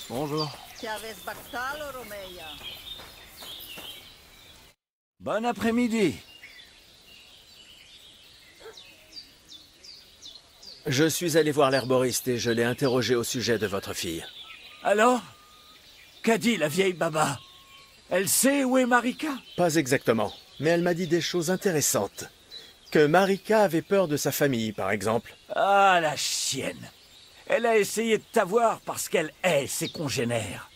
Bonjour. Chiaves Bactalo, Romeia. Bon après-midi. Je suis allé voir l'herboriste et je l'ai interrogé au sujet de votre fille. Alors? Qu'a dit la vieille baba? Elle sait où est Marika? Pas exactement, mais elle m'a dit des choses intéressantes. Que Marika avait peur de sa famille, par exemple. Ah, la chienne. Elle a essayé de t'avoir parce qu'elle hait ses congénères.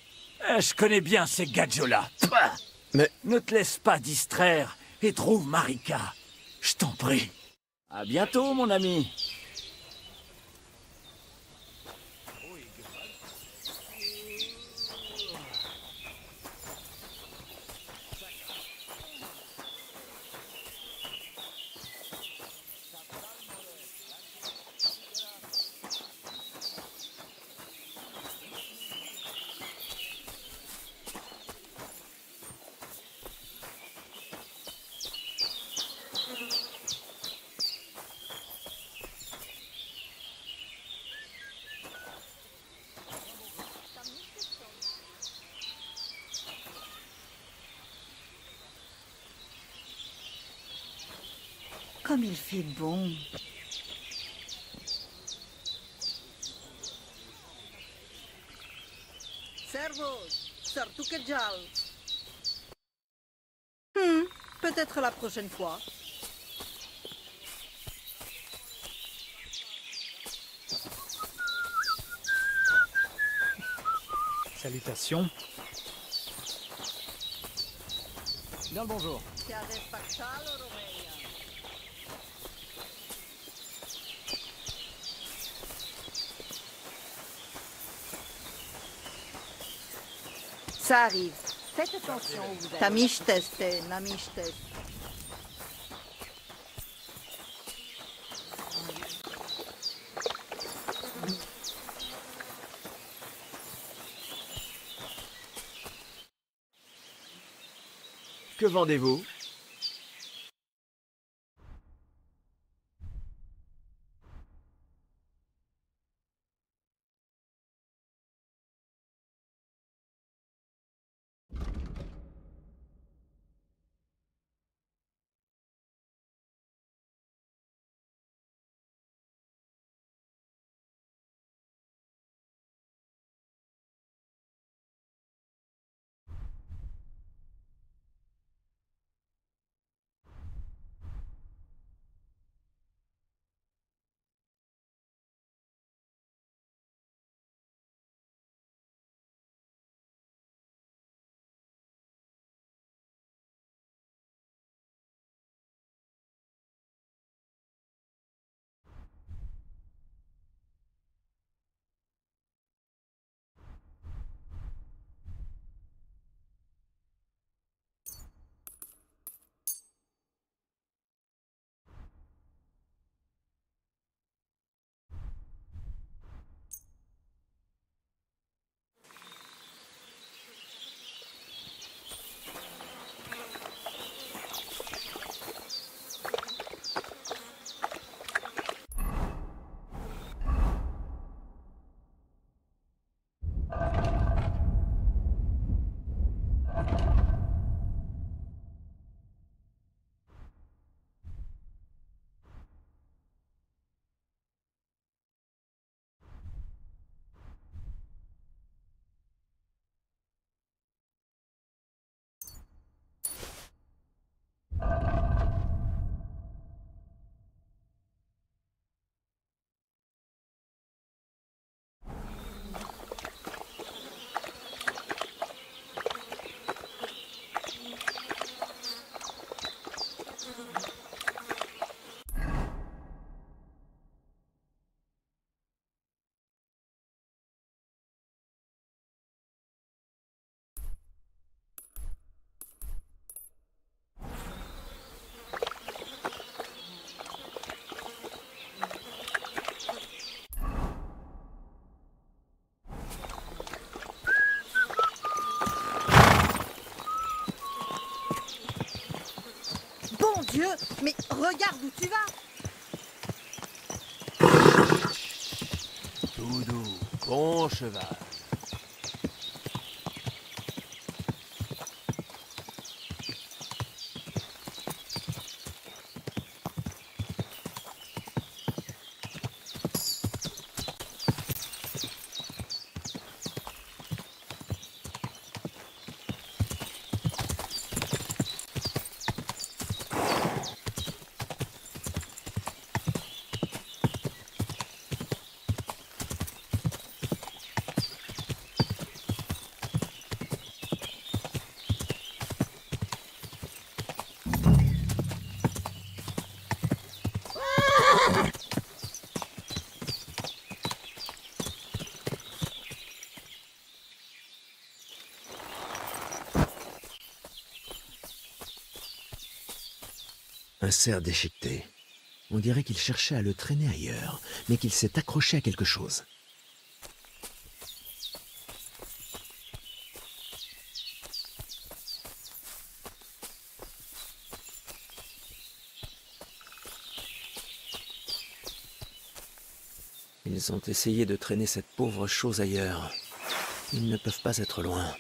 Je connais bien ces gadgets-là. Pouah. Mais Ne te laisse pas distraire et trouve Marika. Je t'en prie. À bientôt, mon ami. Comme il fait bon. Servos, surtout que Jal. Peut-être la prochaine fois. Salutations. Bien le bonjour. Chiaves Bactalo, Romeia. Ça arrive. Faites attention où vous allez. Tamisteste, namisteste. que vendez-vous? Bon Dieu, mais regarde où tu vas. Tout doux, bon cheval. Un cerf déchiqueté. On dirait qu'il cherchait à le traîner ailleurs, mais qu'il s'est accroché à quelque chose. Ils ont essayé de traîner cette pauvre chose ailleurs. Ils ne peuvent pas être loin.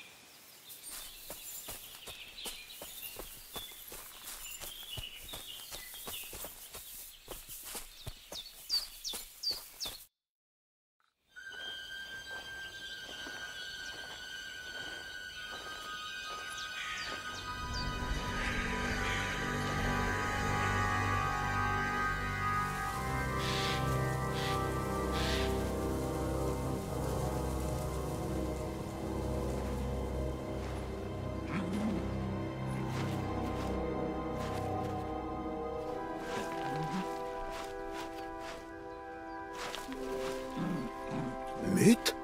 Mute?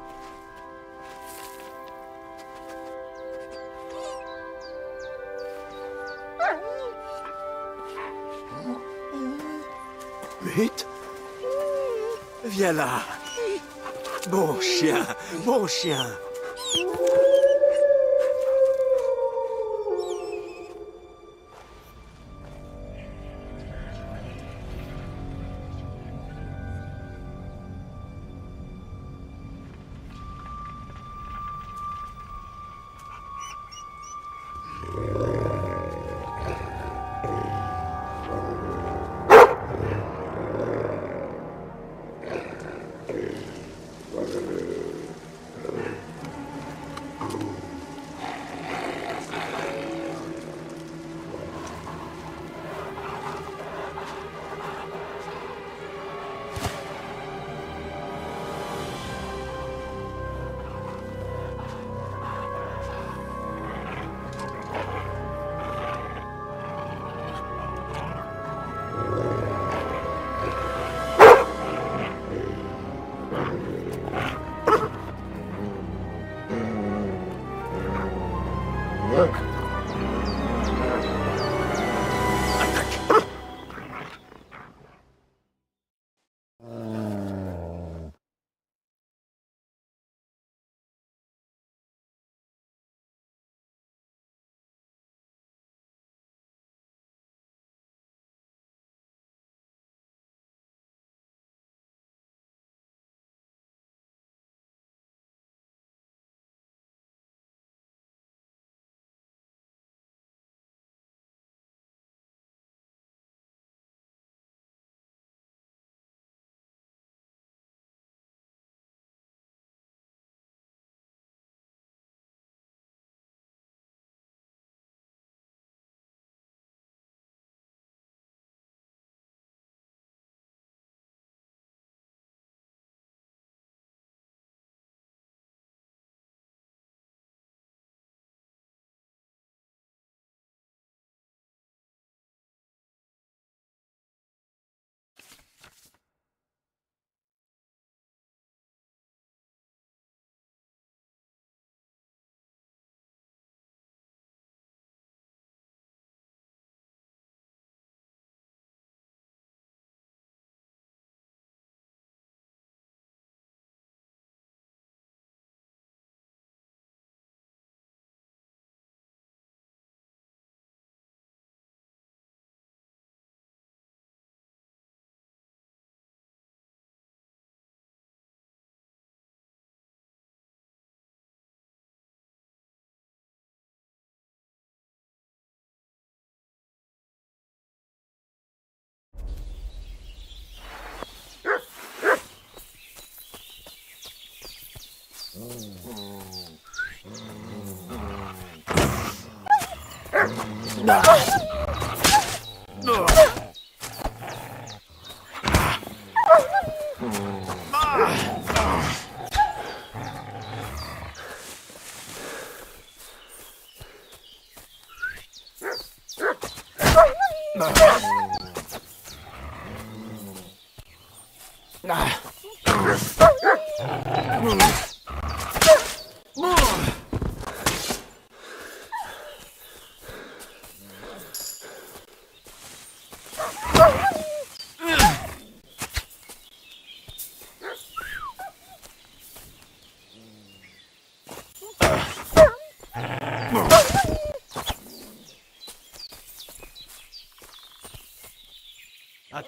Mute? Viens là. Bon chien, bon chien.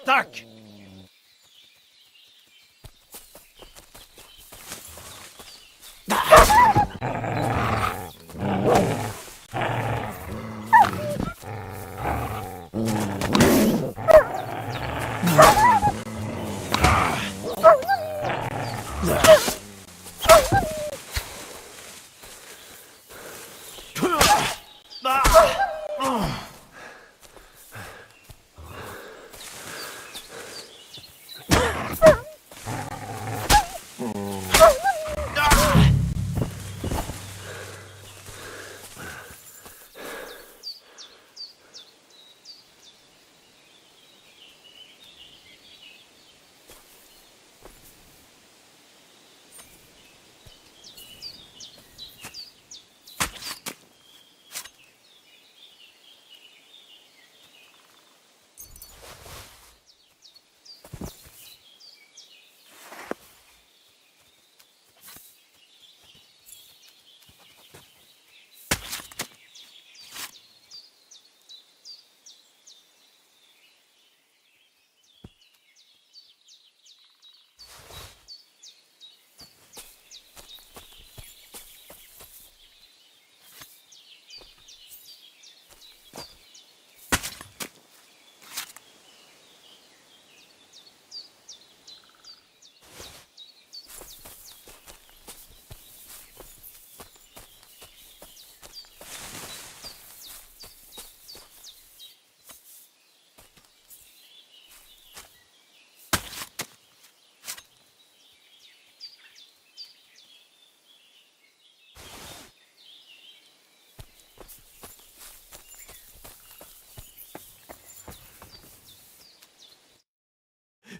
Attaque!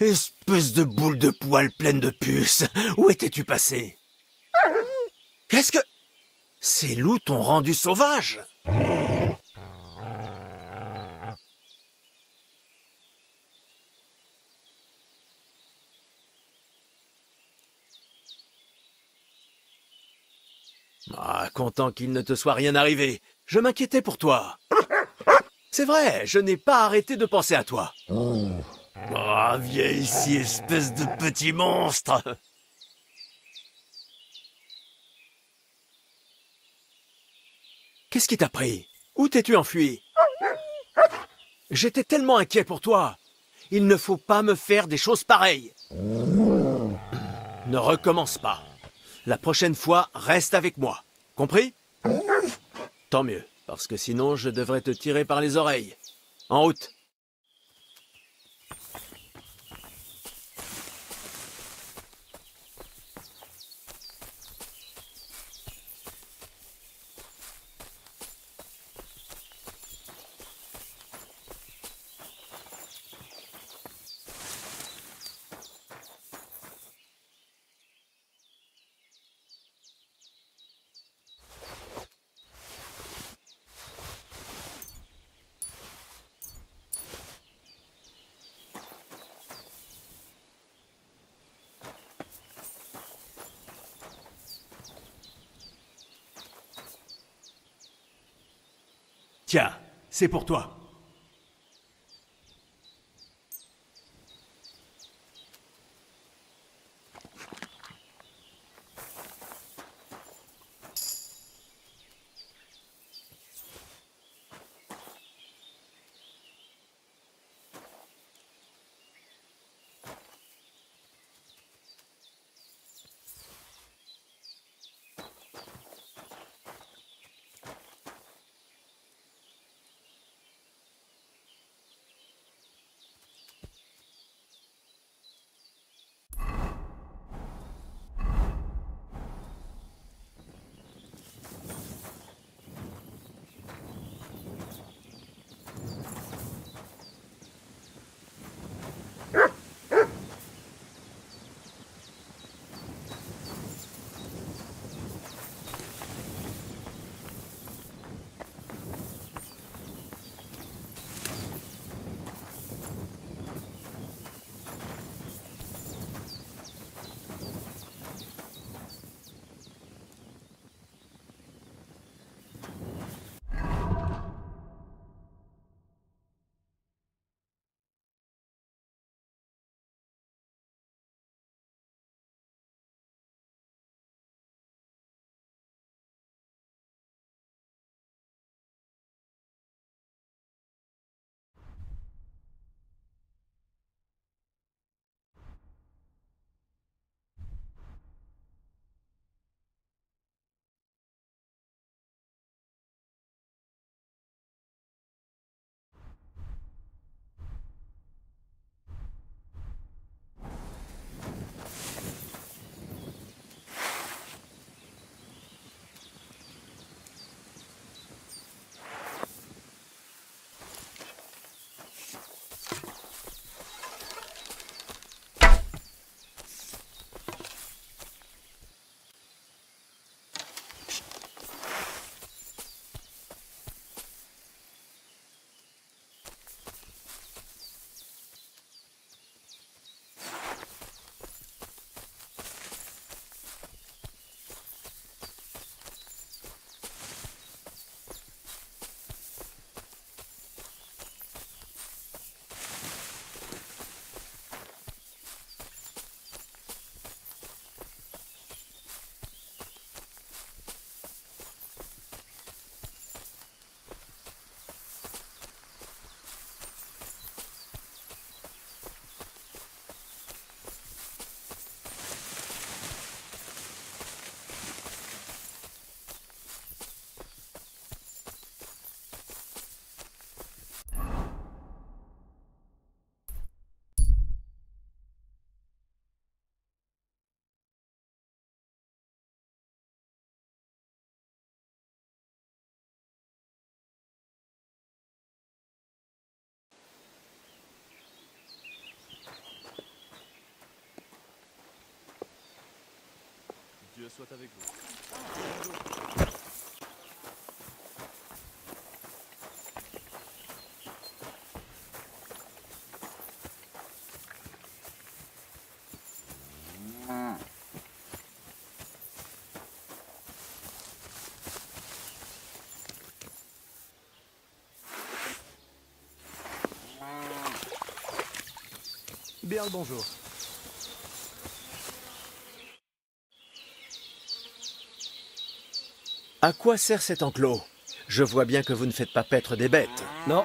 Espèce de boule de poil pleine de puces, où étais-tu passé? Qu'est-ce que... Ces loups t'ont rendu sauvage? Ah, content qu'il ne te soit rien arrivé. Je m'inquiétais pour toi. C'est vrai, je n'ai pas arrêté de penser à toi. Ah, viens ici, espèce de petit monstre! Qu'est-ce qui t'a pris? Où t'es-tu enfui? J'étais tellement inquiet pour toi. Il ne faut pas me faire des choses pareilles. Ne recommence pas. La prochaine fois, reste avec moi. Compris? Tant mieux, parce que sinon je devrais te tirer par les oreilles. En route! Tiens, c'est pour toi. soit avec vous. Bien le bonjour. À quoi sert cet enclos? Je vois bien que vous ne faites pas paître des bêtes. Non,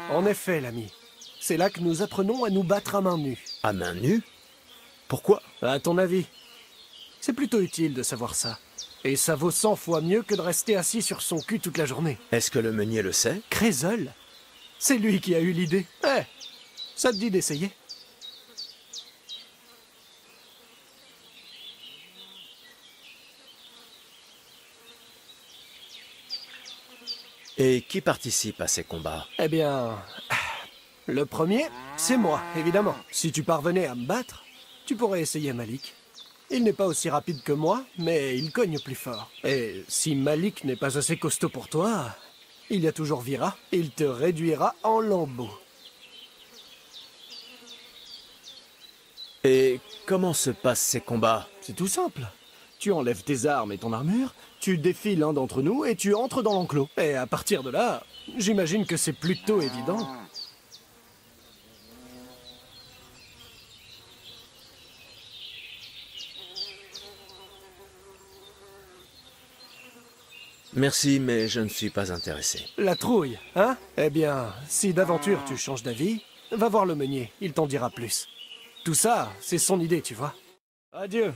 en effet, l'ami. C'est là que nous apprenons à nous battre à main nue. À main nue? Pourquoi? À ton avis? C'est plutôt utile de savoir ça. Et ça vaut 100 fois mieux que de rester assis sur son cul toute la journée. Est-ce que le meunier le sait? Crézol? C'est lui qui a eu l'idée. Eh, ça te dit d'essayer? Et qui participe à ces combats? Eh bien... Le premier, c'est moi, évidemment. Si tu parvenais à me battre, tu pourrais essayer Malik. Il n'est pas aussi rapide que moi, mais il cogne plus fort. Et si Malik n'est pas assez costaud pour toi, il y a toujours Vira. Il te réduira en lambeaux. Et comment se passent ces combats? C'est tout simple. Tu enlèves tes armes et ton armure, tu défies l'un d'entre nous et tu entres dans l'enclos. Et à partir de là, j'imagine que c'est plutôt évident. Merci, mais je ne suis pas intéressé. La trouille, hein? Eh bien, si d'aventure tu changes d'avis, va voir le meunier, il t'en dira plus. Tout ça, c'est son idée, tu vois. Adieu.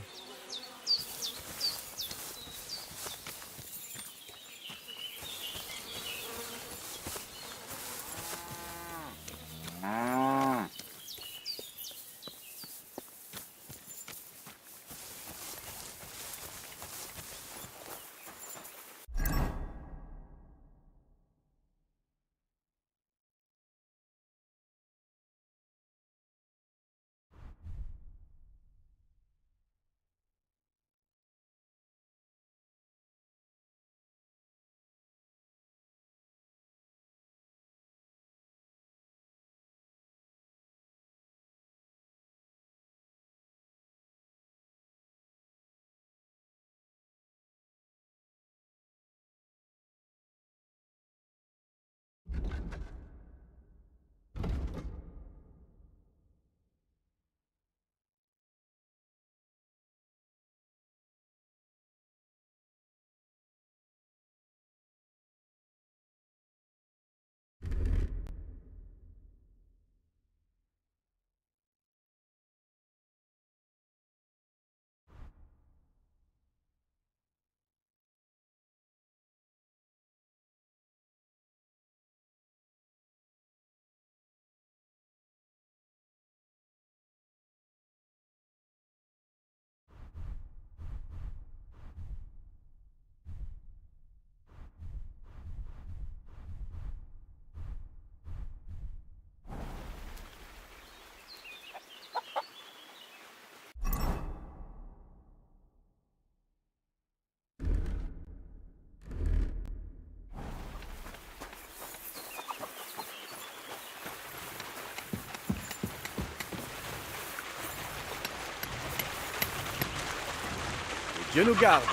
Dieu nous garde.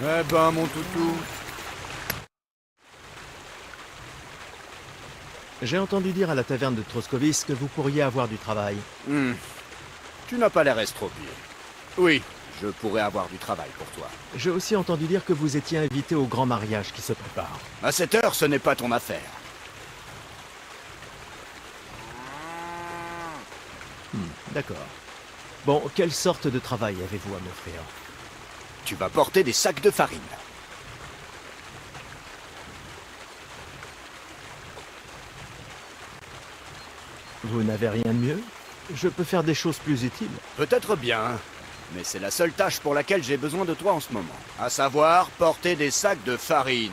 Eh ben, mon toutou. J'ai entendu dire à la taverne de Troskovis que vous pourriez avoir du travail. Tu n'as pas l'air estropié. Oui, je pourrais avoir du travail pour toi. J'ai aussi entendu dire que vous étiez invité au grand mariage qui se prépare. À cette heure, ce n'est pas ton affaire. D'accord. Bon, quelle sorte de travail avez-vous à m'offrir? Tu vas porter des sacs de farine. Vous n'avez rien de mieux? Je peux faire des choses plus utiles. Peut-être bien, mais c'est la seule tâche pour laquelle j'ai besoin de toi en ce moment. À savoir, porter des sacs de farine.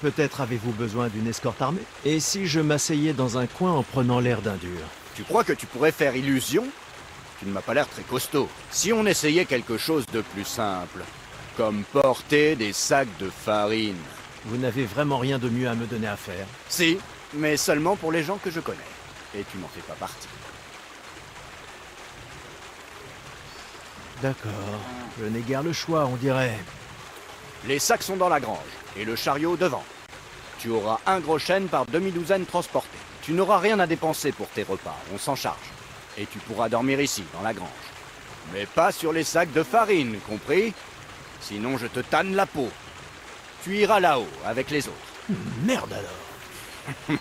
Peut-être avez-vous besoin d'une escorte armée? Et si je m'asseyais dans un coin en prenant l'air d'un dur? Tu crois que tu pourrais faire illusion? Tu ne m'as pas l'air très costaud. Si on essayait quelque chose de plus simple, comme porter des sacs de farine. Vous n'avez vraiment rien de mieux à me donner à faire? Si, mais seulement pour les gens que je connais. Et tu n'en fais pas partie. D'accord. Je n'ai guère le choix, on dirait. Les sacs sont dans la grange, et le chariot devant. Tu auras un gros chêne par demi-douzaine transporté. Tu n'auras rien à dépenser pour tes repas, on s'en charge. Et tu pourras dormir ici, dans la grange. Mais pas sur les sacs de farine, compris? Sinon je te tanne la peau. Tu iras là-haut, avec les autres. Merde alors.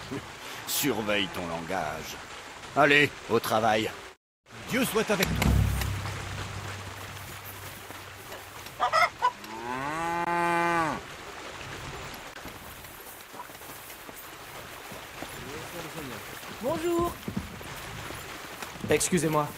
Surveille ton langage. Allez, au travail. Dieu soit avec toi. Bonjour. Excusez-moi.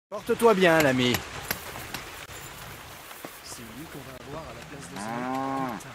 Porte-toi bien, l'ami. C'est lui qu'on va avoir à la place de son... Putain.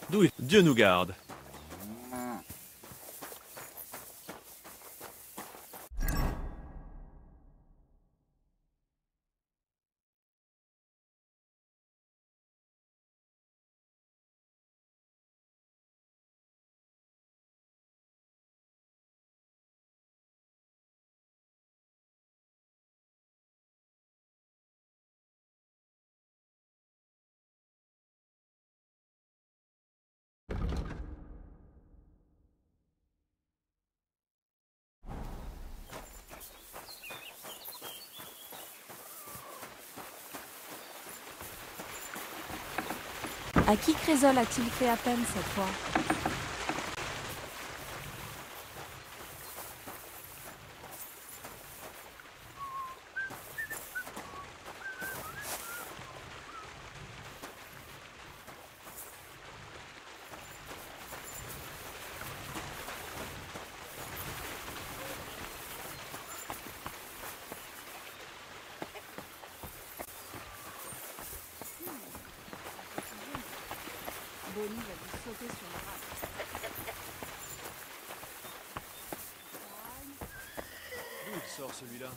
D'où Dieu nous garde. À qui Crézol a-t-il fait appel cette fois? Bonnie va lui sauter sur la race. D'où il sort celui-là?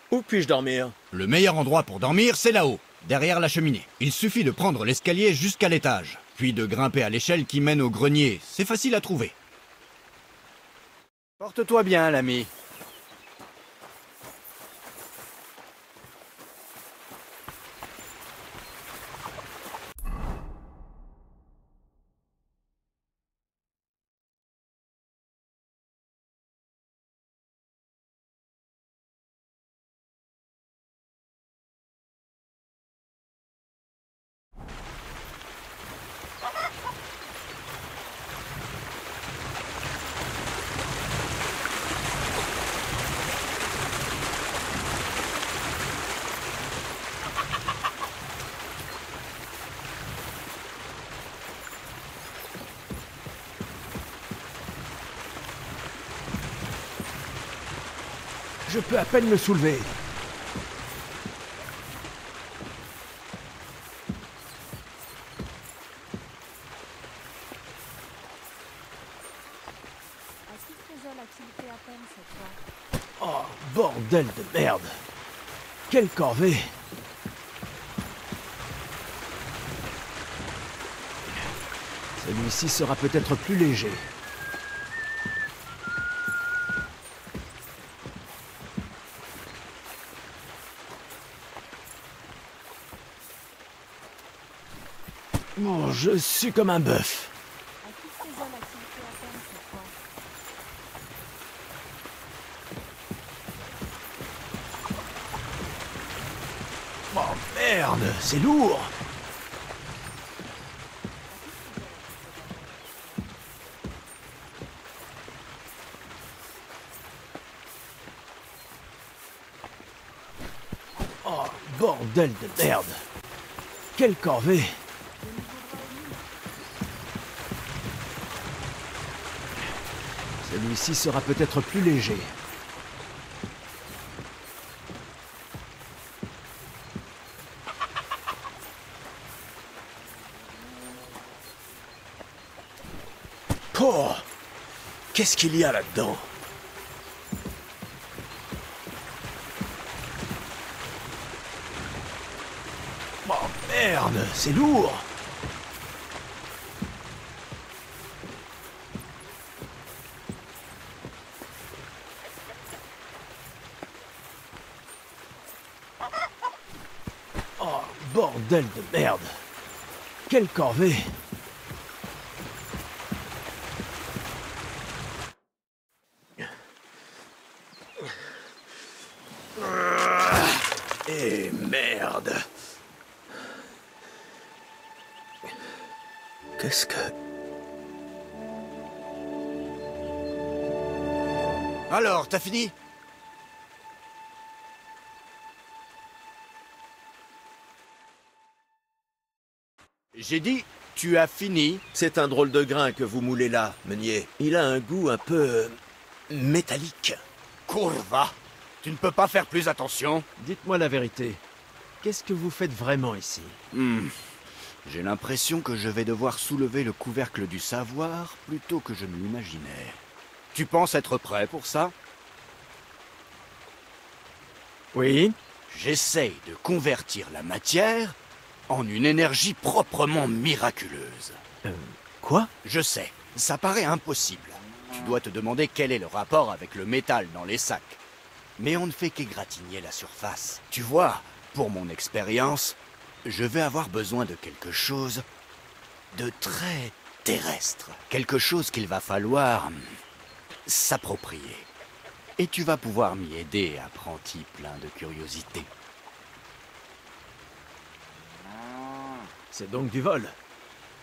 Où puis-je dormir? Le meilleur endroit pour dormir, c'est là-haut, derrière la cheminée. Il suffit de prendre l'escalier jusqu'à l'étage, puis de grimper à l'échelle qui mène au grenier. C'est facile à trouver. Porte-toi bien, l'ami. Je peux à peine me soulever. À qui Crézol a-t-il fait appel cette fois? Oh, bordel de merde. Quelle corvée. Celui-ci sera peut-être plus léger. Oh, je suis comme un bœuf. À qui Crézol a-t-il fait appel cette fois? Oh merde, c'est lourd. Oh, bordel de merde. Quelle corvée. Celui-ci sera peut-être plus léger. Oh, qu'est-ce qu'il y a là-dedans? Oh merde, c'est lourd. Oh, bordel de merde. Quelle corvée. Et merde. Qu'est-ce que... Alors, t'as fini? J'ai dit, tu as fini. C'est un drôle de grain que vous moulez là, meunier. Il a un goût un peu... métallique. Courva, tu ne peux pas faire plus attention? Dites-moi la vérité. Qu'est-ce que vous faites vraiment ici? J'ai l'impression que je vais devoir soulever le couvercle du savoir plutôt que je ne l'imaginais. Tu penses être prêt pour ça? Oui? J'essaye de convertir la matière en une énergie proprement miraculeuse. Quoi? Je sais, ça paraît impossible. Tu dois te demander quel est le rapport avec le métal dans les sacs. Mais on ne fait qu'égratigner la surface. Tu vois, pour mon expérience, je vais avoir besoin de quelque chose de très terrestre. Quelque chose qu'il va falloir s'approprier. Et tu vas pouvoir m'y aider, apprenti plein de curiosité. C'est donc du vol.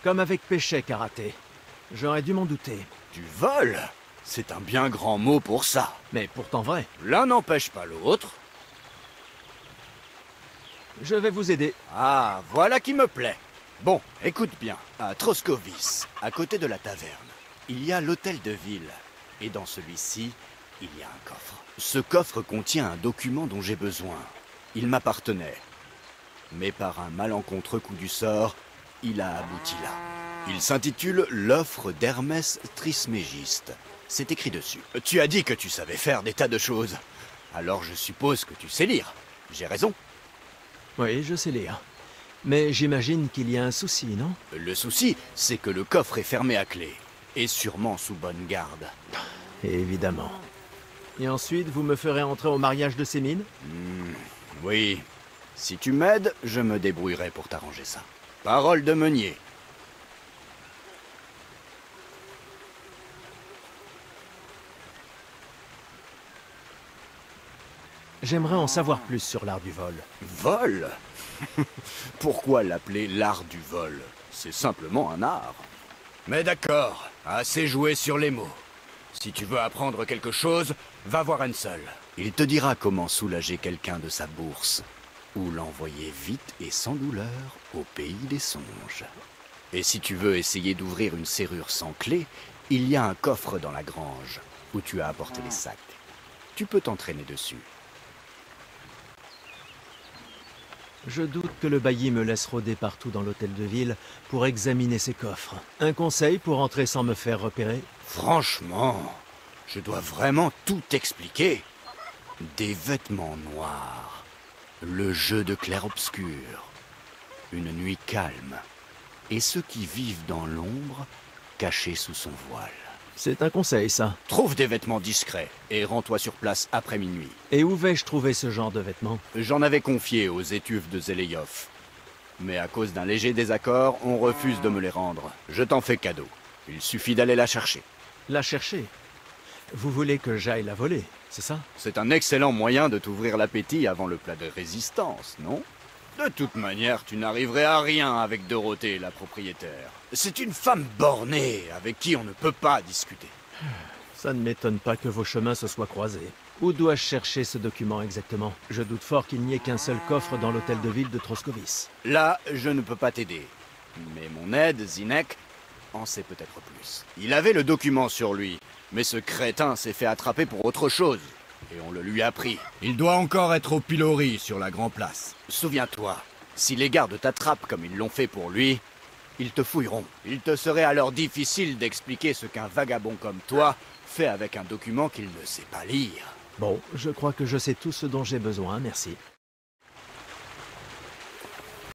Comme avec Péché Karaté. J'aurais dû m'en douter. Du vol? C'est un bien grand mot pour ça. Mais pourtant vrai. L'un n'empêche pas l'autre. Je vais vous aider. Ah, voilà qui me plaît. Bon, écoute bien. À Troskovis, à côté de la taverne, il y a l'hôtel de ville. Et dans celui-ci, il y a un coffre. Ce coffre contient un document dont j'ai besoin. Il m'appartenait. Mais par un malencontreux coup du sort, il a abouti là. Il s'intitule L'offre d'Hermès Trismégiste. C'est écrit dessus. Tu as dit que tu savais faire des tas de choses. Alors je suppose que tu sais lire. J'ai raison? Oui, je sais lire. Mais j'imagine qu'il y a un souci, non? Le souci, c'est que le coffre est fermé à clé. Et sûrement sous bonne garde. Évidemment. Et ensuite, vous me ferez entrer au mariage de Sémine? Oui. Si tu m'aides, je me débrouillerai pour t'arranger ça. Parole de meunier. J'aimerais en savoir plus sur l'art du vol. Vol? Pourquoi l'appeler l'art du vol? C'est simplement un art. Mais d'accord, assez joué sur les mots. Si tu veux apprendre quelque chose, va voir Ansel. Il te dira comment soulager quelqu'un de sa bourse. Ou l'envoyer vite et sans douleur au pays des songes. Et si tu veux essayer d'ouvrir une serrure sans clé, il y a un coffre dans la grange, où tu as apporté les sacs. Tu peux t'entraîner dessus. Je doute que le bailli me laisse rôder partout dans l'hôtel de ville pour examiner ses coffres. Un conseil pour entrer sans me faire repérer? Franchement, je dois vraiment tout expliquer. Des vêtements noirs, le jeu de clair-obscur, une nuit calme, et ceux qui vivent dans l'ombre, cachés sous son voile. C'est un conseil, ça. Trouve des vêtements discrets et rends-toi sur place après minuit. Et où vais-je trouver ce genre de vêtements? J'en avais confié aux étuves de Zeleiov. Mais à cause d'un léger désaccord, on refuse de me les rendre. Je t'en fais cadeau. Il suffit d'aller la chercher. La chercher? Vous voulez que j'aille la voler, c'est ça? C'est un excellent moyen de t'ouvrir l'appétit avant le plat de résistance, non? De toute manière, tu n'arriverais à rien avec Dorothée, la propriétaire. C'est une femme bornée avec qui on ne peut pas discuter. Ça ne m'étonne pas que vos chemins se soient croisés. Où dois-je chercher ce document exactement? Je doute fort qu'il n'y ait qu'un seul coffre dans l'hôtel de ville de Troskovis. Là, je ne peux pas t'aider. Mais mon aide, Zinek, en sait peut-être plus. Il avait le document sur lui, mais ce crétin s'est fait attraper pour autre chose. Et on le lui a pris. Il doit encore être au pilori sur la Grand Place. Souviens-toi, si les gardes t'attrapent comme ils l'ont fait pour lui, ils te fouilleront. Il te serait alors difficile d'expliquer ce qu'un vagabond comme toi fait avec un document qu'il ne sait pas lire. Bon, je crois que je sais tout ce dont j'ai besoin, merci.